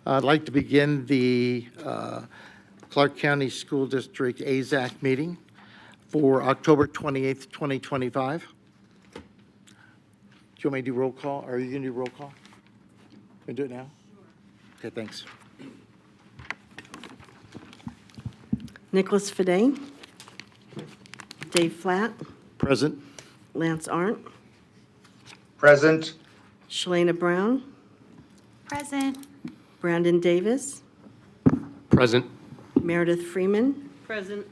I'd like to begin the Clark County School District AZAC meeting for October 28th, 2025. Do you want me to do roll call? Are you going to do roll call? Can we do it now? Sure. Okay, thanks. Nicholas Fadane, Dave Flatt, Present. Lance Arndt, Present. Shalana Brown, Present. Brandon Davis, Present. Meredith Freeman, Present.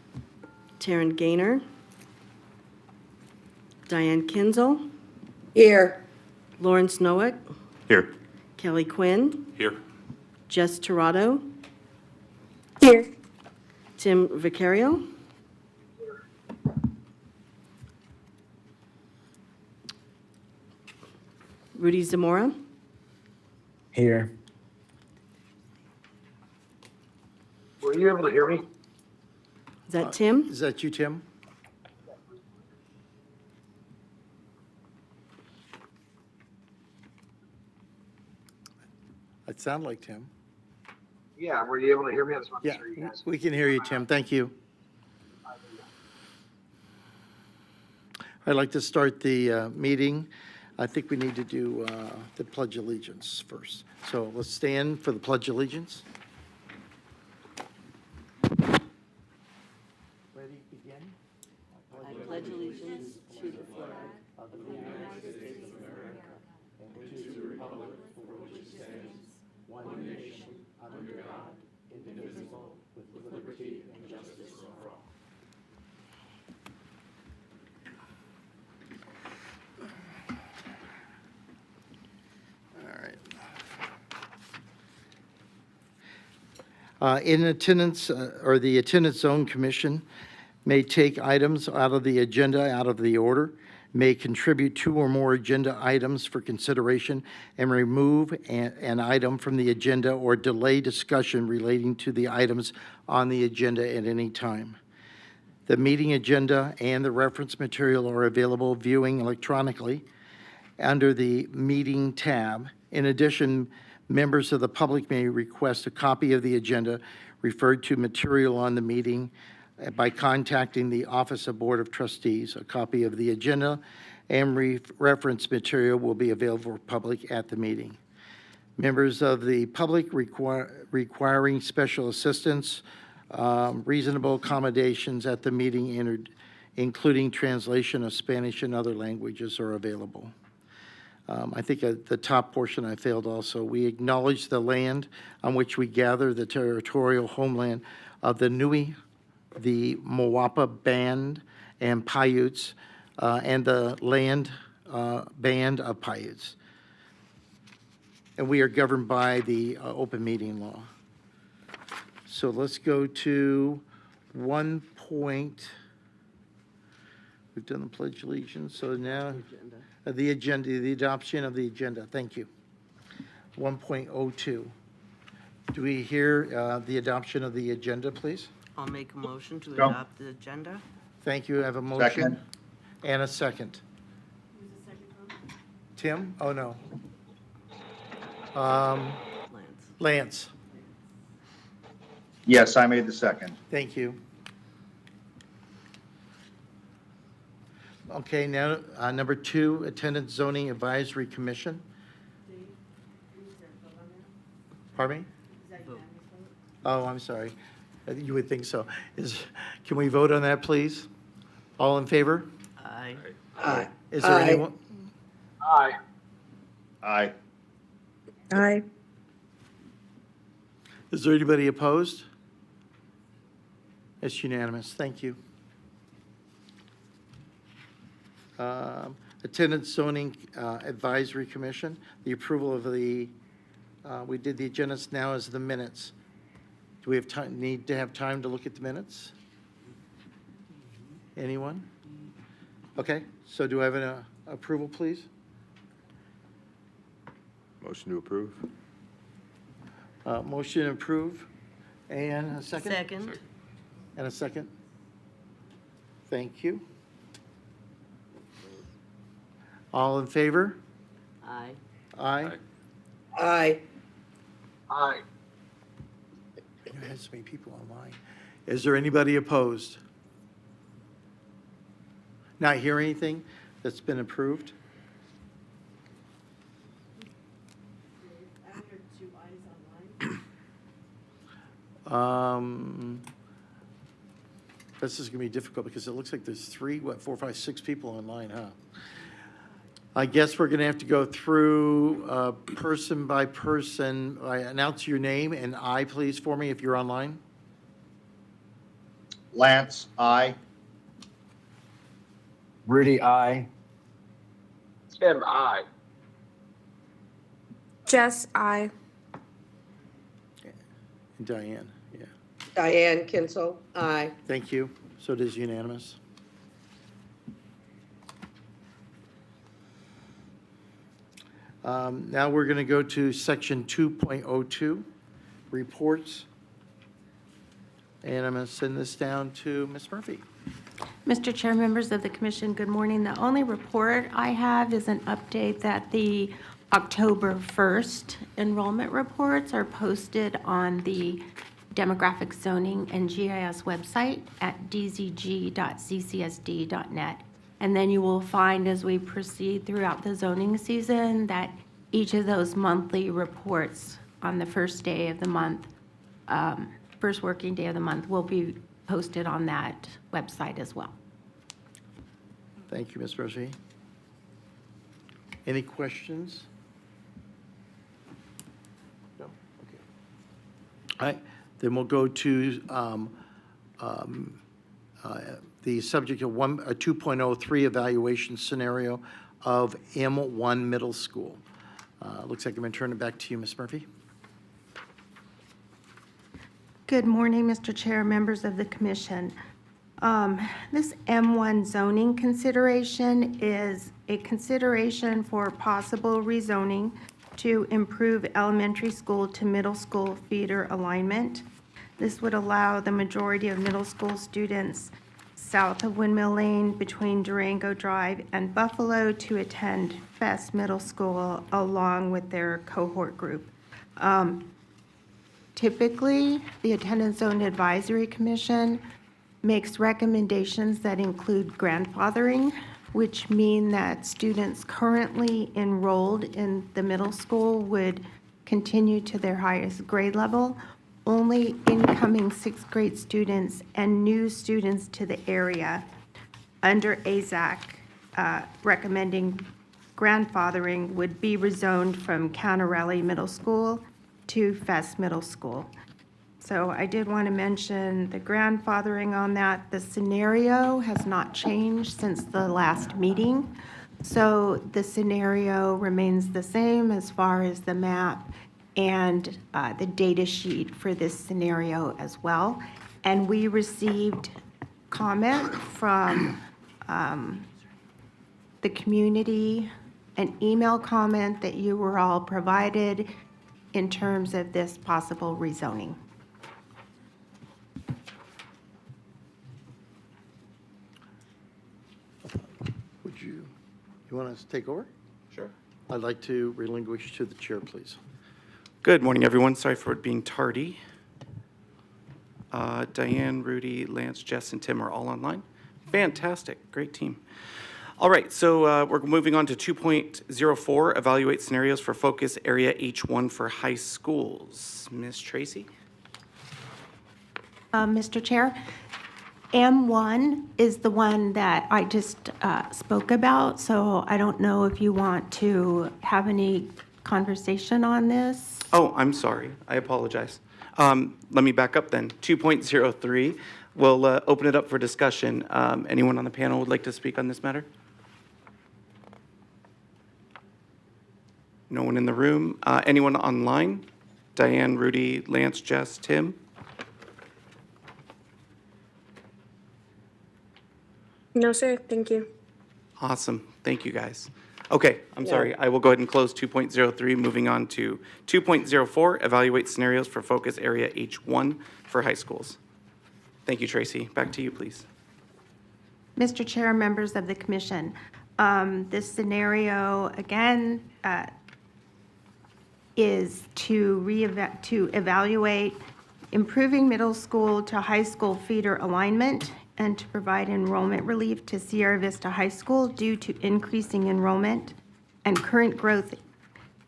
Taryn Gaynor, Diane Kinzel, Here. Lawrence Noack, Here. Kelly Quinn, Here. Jess Torado, Here. Tim Vicario, Rudy Zamora, Here. Were you able to hear me? is that Tim? Is that you, Tim? It sounded like Tim. Yeah, were you able to hear me? I just want to Yeah, make sure you guys. we can hear you, Tim. Thank you. I'd like to start the meeting. I think we need to do the Pledge of Allegiance first. So let's stand for the Pledge of Allegiance. Ready, begin? I pledge allegiance to the flag All right. In attendance, or the Attendance Zone Commission may take items out of the agenda out of the order, may contribute two or more agenda items for consideration, and remove an item from the agenda or delay discussion relating to the items on the agenda at any time. The meeting agenda and the reference material are available viewing electronically under the Meeting tab. In addition, members of the public may request a copy of the agenda referred to material on the meeting by contacting the Office of Board of Trustees. A copy of the agenda and reference material will be available for public at the meeting. Members of the public requiring special assistance, reasonable accommodations at the meeting, including translation of Spanish and other languages, are available. I think at the top portion I failed also. We acknowledge the land on which we gather, the territorial homeland of the Nui, the Moapa Band and Paiutes, and the land band of Paiutes. And we are governed by the open meeting law. So let's go to 1 point. We've done the Pledge of Allegiance, so now the agenda, the adoption of the agenda. Thank you. 1.02. Do we hear the adoption of the agenda, please? I'll make a motion to Go. adopt the agenda. Thank you. I have a motion. Second. And a second. Tim? Oh, no. Lance. Lance, Yes, I made the second. thank you. Okay, now, number 2, Attendance Zoning Advisory Commission. Pardon me? Oh, I'm sorry. You would think so. Can we vote on that, please? All in favor? Aye. Aye. Is there Aye. anyone? Aye. Aye. Aye. Is there anybody opposed? It's unanimous. Thank you. Attendance Zoning Advisory Commission, the approval of the, we did the agendas, now is the minutes. Do we have time, need to have time to look at the minutes? Anyone? Okay, so do I have an approval, please? Motion to approve. Motion to approve, and a second? Second. And a second? Thank you. All in favor? Aye. Aye. Aye. Aye. never had so many people online. Is there anybody opposed? Not hear anything that's been approved? This is going to be difficult because it looks like there's 3, 4, 5, 6 people online, huh? I guess we're going to have to go through person by person. Announce your name and I, please, for me if you're online. Lance, aye. Rudy, I. Tim, aye. Jess, I. And Diane, yeah. Diane Kinsel, I. Thank you. So it is unanimous. Now we're going to go to section 2.02, reports. And I'm going to send this down to Ms. Murphy. Mr. Chair, members of the commission, good morning. The only report I have is an update that the October 1st enrollment reports are posted on the demographic zoning and GIS website at dzg.ccsd.net. And then you will find as we proceed throughout the zoning season that each of those monthly reports on the first day of the month, first working day of the month, will be posted on that website as well. Thank you, Ms. Murphy. Any questions? No? Okay. All right, then we'll go to the subject of 2.03 evaluation scenario of M1 Middle School. Looks like I'm going to turn it back to you, Ms. Murphy. Good morning, Mr. Chair, members of the commission. This M1 zoning consideration is a consideration for possible rezoning to improve elementary school to middle school feeder alignment. This would allow the majority of middle school students south of Windmill Lane between Durango Drive and Buffalo to attend Fest Middle School along with their cohort group. Typically, the Attendance Zone Advisory Commission makes recommendations that include grandfathering, which mean that students currently enrolled in the middle school would continue to their highest grade level. Only incoming sixth grade students and new students to the area under AZAC recommending grandfathering would be rezoned from Canarelli Middle School to Fest Middle School. So I did want to mention the grandfathering on that. The scenario has not changed since the last meeting. So the scenario remains the same as far as the map and the data sheet for this scenario as well. And we received comment from the community, an email comment that you were all provided in terms of this possible rezoning. Would you want us to take over? Sure. I'd like to relinquish to the chair, please. Good morning, everyone. Sorry for it being tardy. Diane, Rudy, Lance, Jess, and Tim are all online. Fantastic. Great team. All right, so we're moving on to 2.04, evaluate scenarios for focus area H1 for high schools. Ms. Tracy? Mr. Chair, M1 is the one that I just spoke about, so I don't know if you want to have any conversation on this. Oh, I'm sorry. I apologize. Let me back up then. 2.03, we'll open it up for discussion. Anyone on the panel would like to speak on this matter? No one in the room. Anyone online? Diane, Rudy, Lance, Jess, Tim? No, sir. Thank you. Awesome. Thank you, guys. Okay, I'm sorry. I will go ahead and close 2.03, moving on to 2.04, evaluate scenarios for focus area H1 for high schools. Thank you, Tracy. Back to you, please. Mr. Chair, members of the commission, this scenario, again, is to evaluate improving middle school to high school feeder alignment, and to provide enrollment relief to Sierra Vista High School due to increasing enrollment and current growth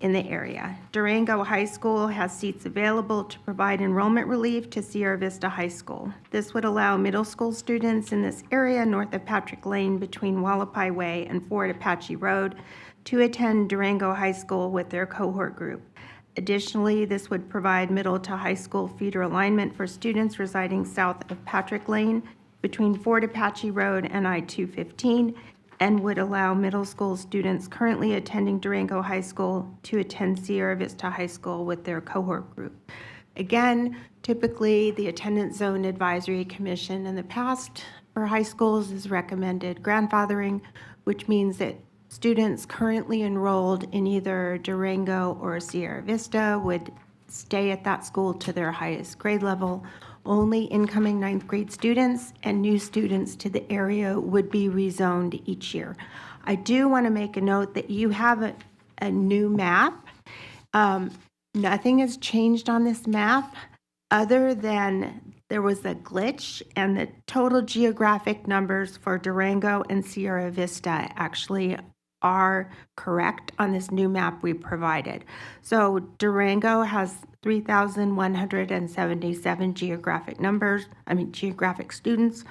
in the area. Durango High School has seats available to provide enrollment relief to Sierra Vista High School. This would allow middle school students in this area north of Patrick Lane between Wallapai Way and Fort Apache Road to attend Durango High School with their cohort group. Additionally, this would provide middle to high school feeder alignment for students residing south of Patrick Lane between Fort Apache Road and I-215, and would allow middle school students currently attending Durango High School to attend Sierra Vista High School with their cohort group. Again, typically, the Attendance Zone Advisory Commission in the past for high schools has recommended grandfathering, which means that students currently enrolled in either Durango or Sierra Vista would stay at that school to their highest grade level. Only incoming ninth grade students and new students to the area would be rezoned each year. I do want to make a note that you have a new map. Nothing has changed on this map other than there was a glitch, and the total geographic numbers for Durango and Sierra Vista actually are correct on this new map we provided. So Durango has 3,177 geographic students,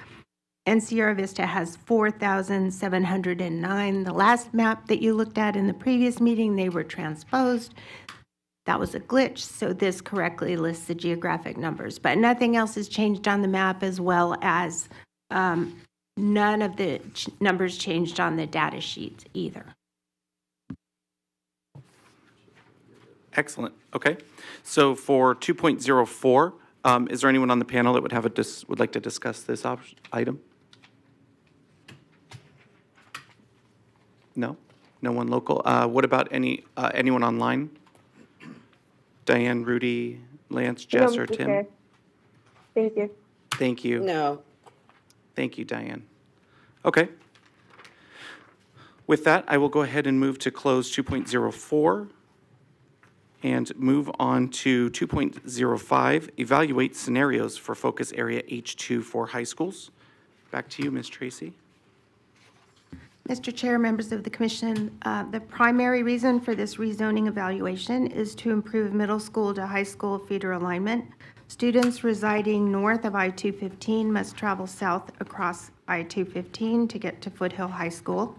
and Sierra Vista has 4,709. The last map that you looked at in the previous meeting, they were transposed. That was a glitch, so this correctly lists the geographic numbers, but nothing else has changed on the map, as well as none of the numbers changed on the data sheets either. Excellent. Okay. So for 2.04, is there anyone on the panel that would have would like to discuss this item? No? No one local? What about anyone online? Diane, Rudy, Lance, Jess, or Tim? Okay. Thank you. Thank you. No. Thank you, Diane. Okay. With that, I will go ahead and move to close 2.04 and move on to 2.05, evaluate scenarios for focus area H2 for high schools. Back to you, Ms. Tracy. Mr. Chair, members of the commission, the primary reason for this rezoning evaluation is to improve middle school to high school feeder alignment. Students residing north of I-215 must travel south across I-215 to get to Foothill High School.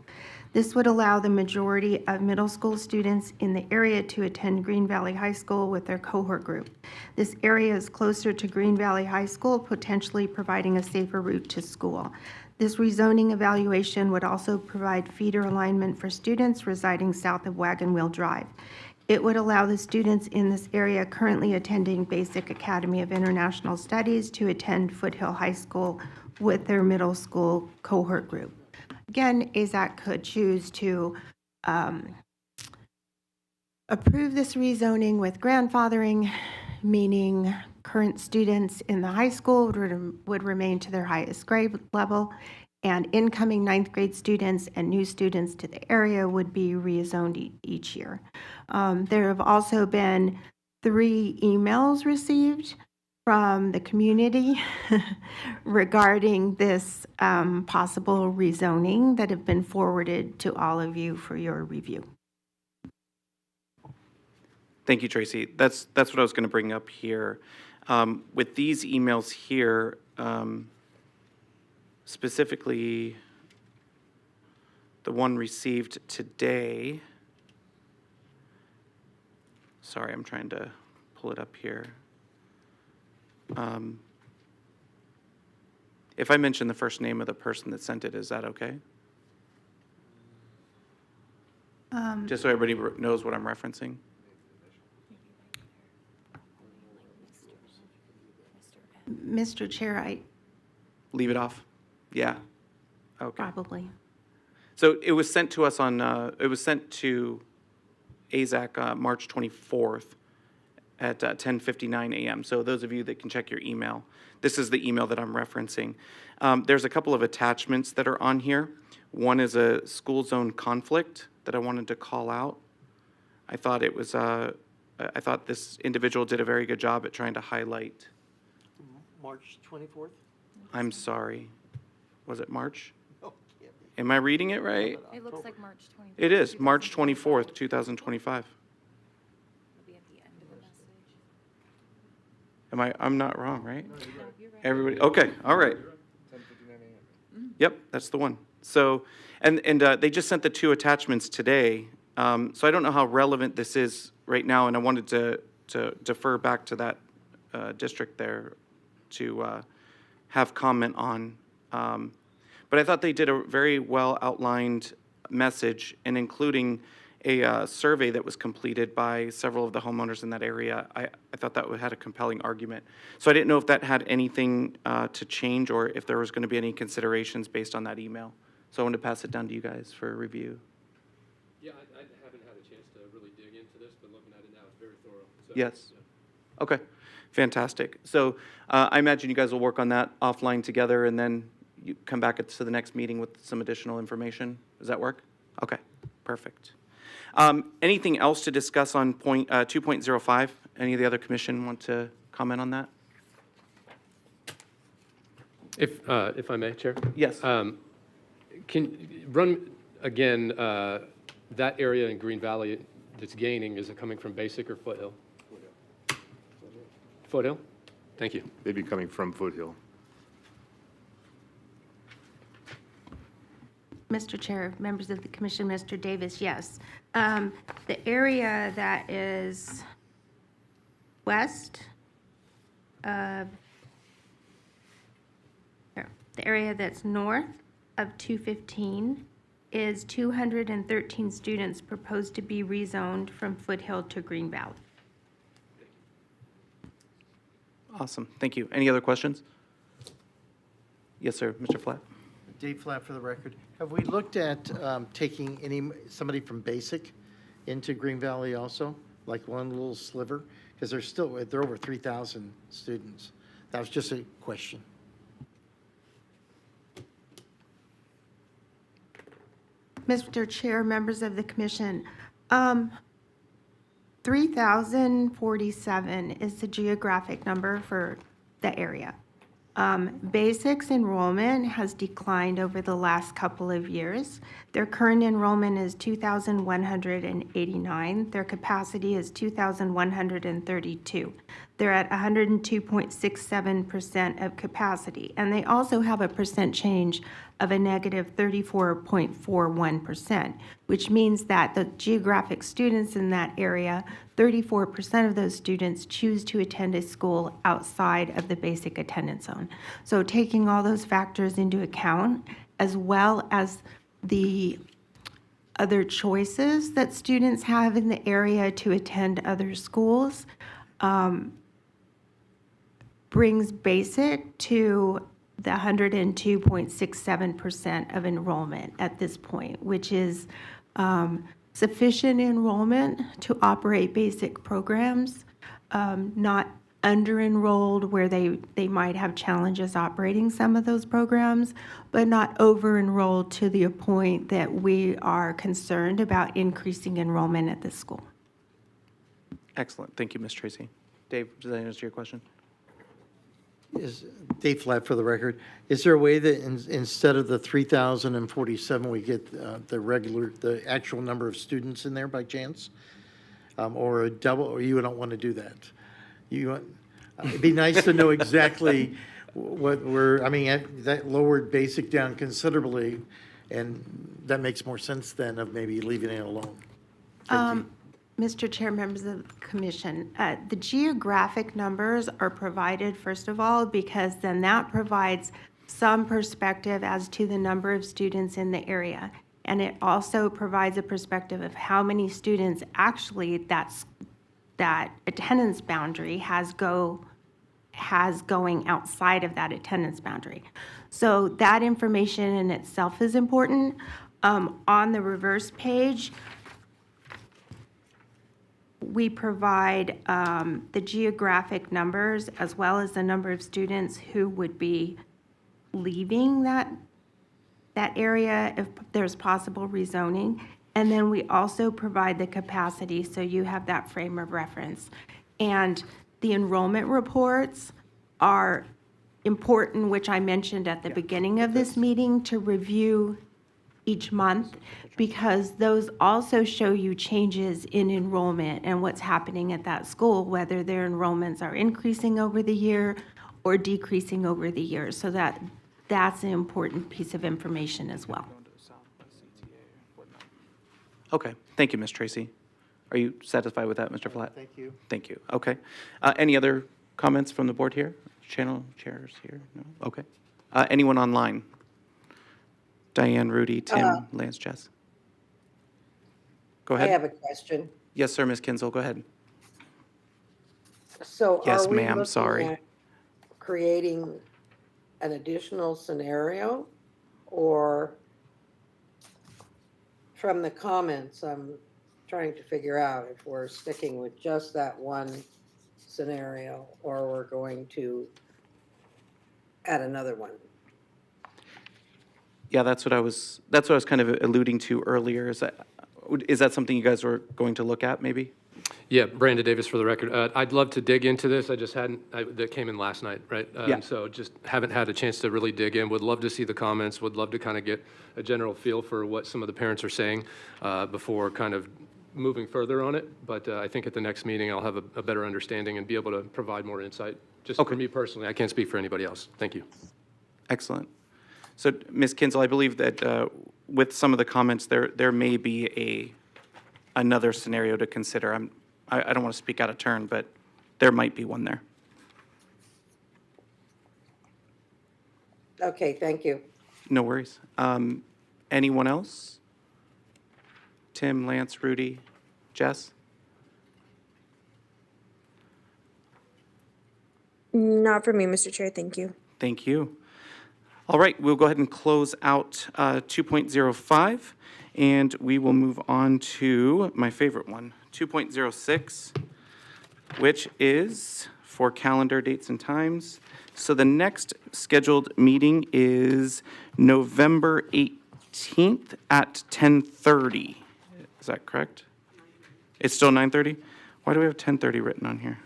This would allow the majority of middle school students in the area to attend Green Valley High School with their cohort group. This area is closer to Green Valley High School, potentially providing a safer route to school. This rezoning evaluation would also provide feeder alignment for students residing south of Wagon Wheel Drive. It would allow the students in this area currently attending Basic Academy of International Studies to attend Foothill High School with their middle school cohort group. Again, AZAC could choose to approve this rezoning with grandfathering, meaning current students in the high school would remain to their highest grade level, and incoming ninth grade students and new students to the area would be rezoned each year. There have also been 3 emails received from the community regarding this possible rezoning that have been forwarded to all of you for your review. Thank you, Tracy. That's what I was going to bring up here. With these emails here, specifically the one received today. Sorry, I'm trying to pull it up here. If I mention the first name of the person that sent it, is that okay? Just so everybody knows what I'm referencing. Mr. Chair, I Leave it off? Yeah. Okay. probably. So it was sent to us on, it was sent to AZAC March 24th at 10:59 a.m. So those of you that can check your email, this is the email that I'm referencing. There's a couple of attachments that are on here. One is a school zone conflict that I wanted to call out. I thought it was, I thought this individual did a very good job at trying to highlight March 24th? I'm sorry. Was it March? No, can't be. Am I reading it right? It looks like March 24th. It is, March 24th, 2025. It'll be at the end of the message. I'm not wrong, right? No, you're right. Everybody, okay, all right. Yep, that's the one. So, and they just sent the two attachments today. So I don't know how relevant this is right now, and I wanted to defer back to that district there to have comment on. But I thought they did a very well outlined message, and including a survey that was completed by several of the homeowners in that area. I thought that had a compelling argument. So I didn't know if that had anything to change or if there was going to be any considerations based on that email. So I wanted to pass it down to you guys for review. Yeah, I haven't had a chance to really dig into this, but looking at it now, it's very thorough. So, Yes. yeah. Okay, fantastic. So I imagine you guys will work on that offline together and then you come back to the next meeting with some additional information. Does that work? Okay, perfect. Anything else to discuss on 2.05? Any of the other commission want to comment on that? If I may, Chair? Yes. Can you run again, that area in Green Valley that's gaining, is it coming from Basic or Foothill? Foothill? Thank you. They'd be coming from Foothill. Mr. Chair, members of the commission, Mr. Davis, yes. The area that is west of, the area that's north of 215 is 213 students proposed to be rezoned from Foothill to Green Valley. Awesome, thank you. Any other questions? Yes, sir, Mr. Flatt. Dave Flatt for the record. Have we looked at taking somebody from Basic into Green Valley also? Like one little sliver? Because they're over 3,000 students. That was just a question. Mr. Chair, members of the commission, 3,047 is the geographic number for the area. Basics enrollment has declined over the last couple of years. Their current enrollment is 2,189. Their capacity is 2,132. They're at 102.67% of capacity. And they also have a percent change of a negative 34.41%, which means that the geographic students in that area, 34% of those students choose to attend a school outside of the basic attendance zone. So taking all those factors into account, as well as the other choices that students have in the area to attend other schools, brings basic to the 102.67% of enrollment at this point, which is sufficient enrollment to operate basic programs, not under-enrolled where they might have challenges operating some of those programs, but not over-enrolled to the point that we are concerned about increasing enrollment at this school. Excellent, thank you, Ms. Tracy. Dave, does that answer your question? Is Dave Flatt for the record. Is there a way that instead of the 3,047, we get the actual number of students in there by chance? Or a double, or you don't want to do that? It'd be nice to know exactly what that lowered basic down considerably, and that makes more sense than of maybe leaving it alone. Thank you. Mr. Chair, members of the commission, the geographic numbers are provided, first of all, because then that provides some perspective as to the number of students in the area. And it also provides a perspective of how many students actually that attendance boundary has going outside of that attendance boundary. So that information in itself is important. On the reverse page, we provide the geographic numbers as well as the number of students who would be leaving that area if there's possible rezoning. And then we also provide the capacity, so you have that frame of reference. And the enrollment reports are important, which I mentioned at the beginning of this meeting, to review each month, because those also show you changes in enrollment and what's happening at that school, whether their enrollments are increasing over the year or decreasing over the year. So that's an important piece of information as well. Okay, thank you, Ms. Tracy. Are you satisfied with that, Mr. Platt? Thank you. Thank you. Okay. Any other comments from the board here? Channel chairs here? No? Okay. Anyone online? Diane, Rudy, Tim, Lance, Jess? Go I ahead. have a question. Yes, sir, Ms. Kinzel, go ahead. So Yes, are we ma'am, looking sorry. at creating an additional scenario? Or from the comments, I'm trying to figure out if we're sticking with just that one scenario or we're going to add another one. Yeah, that's what I was kind of alluding to earlier. Is that something you guys were going to look at, maybe? Yeah, Brandon Davis for the record. I'd love to dig into this. I just hadn't, that came in last night, right? Yeah. So just haven't had a chance to really dig in. Would love to see the comments, would love to kind of get a general feel for what some of the parents are saying before kind of moving further on it. But I think at the next meeting, I'll have a better understanding and be able to provide more insight. Just for me personally, I can't speak for anybody else. Thank you. Excellent. So, Ms. Kinzel, I believe that with some of the comments, there may be another scenario to consider. I don't want to speak out of turn, but there might be one there. Okay, thank you. No worries. Anyone else? Tim, Lance, Rudy, Jess? Not for me, Mr. Chair, thank you. Thank you. All right, we'll go ahead and close out 2.05, and we will move on to my favorite one, 2.06, which is for calendar dates and times. So the next scheduled meeting is November 18th at 10:30. Is that correct? It's still 9:30? Why do we have 10:30 written on here?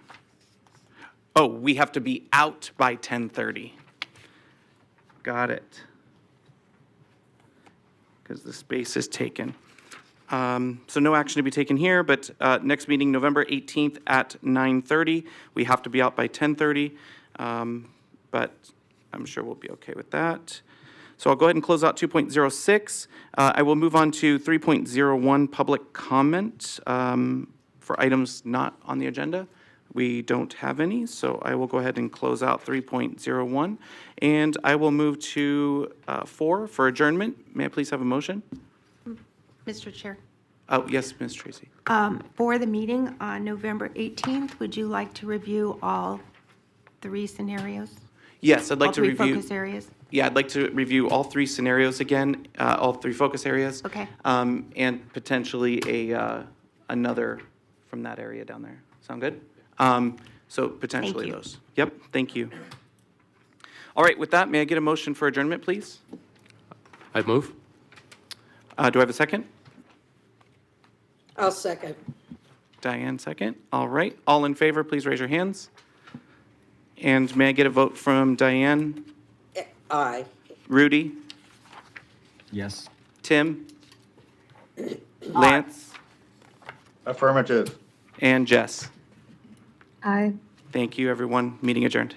Oh, we have to be out by 10:30. Got it. Because the space is taken. So no action to be taken here, but next meeting, November 18th at 9:30. We have to be out by 10:30, but I'm sure we'll be okay with that. So I'll go ahead and close out 2.06. I will move on to 3.01, public comment for items not on the agenda. We don't have any, so I will go ahead and close out 3.01. And I will move to 4 for adjournment. May I please have a motion? Mr. Chair, Oh, yes, Ms. Tracy. for the meeting on November 18th, would you like to review all 3 scenarios? Yes, I'd like All to 3 review. focus areas? Yeah, I'd like to review all 3 scenarios again, all 3 focus areas. Okay. And potentially another from that area down there. Sound good? So potentially you. those. Yep, thank you. All right, with that, may I get a motion for adjournment, please? I'd move. Do I have a second? I'll second. Diane, second. All right, all in favor, please raise your hands. And may I get a vote from Diane, Aye. Rudy, Yes. Tim, Lance, Affirmative. and Jess? Aye. Thank you, everyone. Meeting adjourned.